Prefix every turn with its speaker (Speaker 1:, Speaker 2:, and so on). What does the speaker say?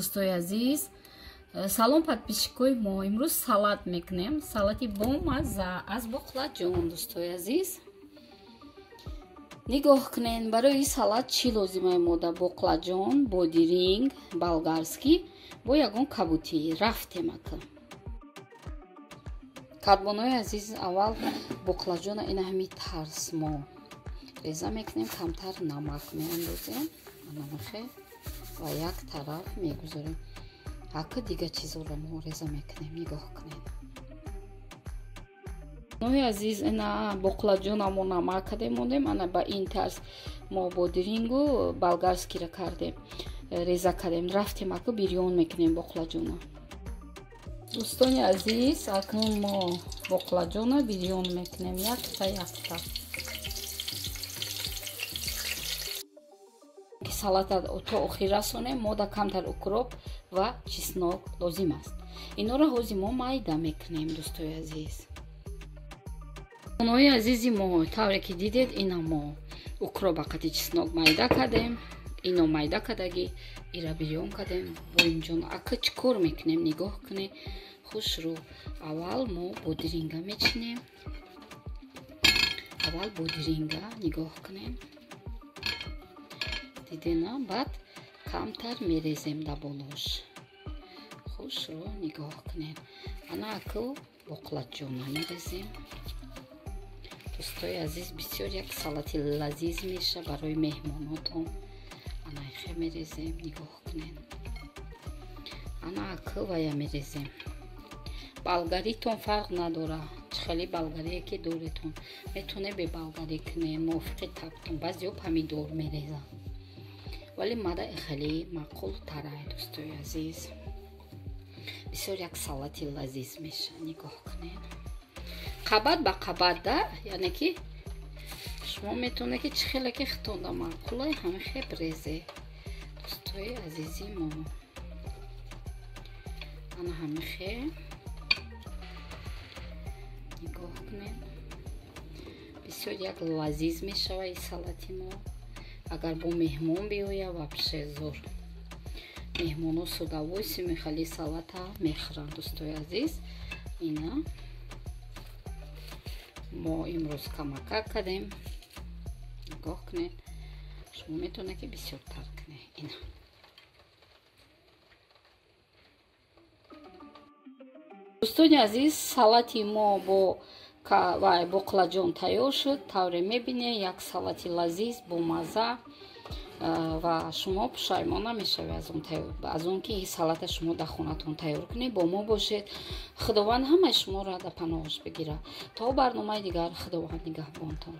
Speaker 1: дӯстои азиз, салом подписчикои мо. Имрӯз салат мекунем. Салати бомазза аз боқлаҷон. Дӯстои азиз, нигоҳ кунед, барои салат чӣ лозимаи мода? Боқлаҷон, бодиринг, болгарский бо ягон кабутӣ рафтемака. кадбонои азиз, аввал боқлаҷона ина ҳами тарс мо реза мекунем, камтар намак меандозем, намахе ва як тараф мегузорем. ҳака дига чизоро мо реза мекунем. нигоҳ кунед. нои азиз, ина боқлаҷонамо намак кардем мондем. ана ба ин тарз мо бодирингу болгарскиро кардем, реза кардем. рафтем ака бирён мекунем боқлаҷона. дӯстони азиз, акнун мо боқлаҷона бирён мекунем якта. салата то охир расонем, мода камтар укроп ва чеснок лозим аст. Инҳоро ҳозир мо майда мекунем. дӯстои азиз, онои азизи мо, тавре ки дидед, ина мо укроп ба қати чеснок майда кардем. ино майда кардаги ира бирён кардем. боимҷон ака чӣ кор мекунем? нигоҳ кунед хушрӯ. аввал мо бодиринга мечинем. аввал бодиринга нигоҳ кунем. дидена, баъд камтар мерезем даболош. хушрӯ нигоҳ кунед. ана аку боқлаҷона мерезем. дӯстои азиз, бисёр як салати лазиз меша барои меҳмонотон. ана ихе мерезем. нигоҳ кунед. ана аку вая мерезем. болгаритон фарқ надора. чӣ хеле болгарие ки доретон метоне бе болгарӣ кунед, мувофиқи табтон. баъзеҳо помидор мерезанд, вале мада хеле маъқултарай. дӯстои азиз, бисёр як салати лазиз меша. нигоҳ кунед. қабат ба қабат да, яъне ки шумо метавонед ки чӣ хеле ки хитонда маъқулай ҳамихе бирезе. дӯстои азизи мо, ана ҳамихе нигоҳ кунед. бисёр як лазиз мешава ин салати мо. агар бо меҳмон биёя, вабше зор меҳмоно с удовольствием хали салата мехӯранд. дӯстои азиз, ина мо имрӯз камака кардем. нигоҳ кунед. шумо метавонед ки бисёртар кунед. ина дӯстони азиз, салати мо бо боқлаҷон тайёр шуд. тавре мебинед, як салати лазиз бо мазза ва шумо пушаймон намешавед аз он ки салата шумо дар хонатон тайёр кунед. бо мо бошед. худованд ҳамаи шуморо дар паноҳаш бигирад. то барномаи дигар, худованд нигаҳбонтон.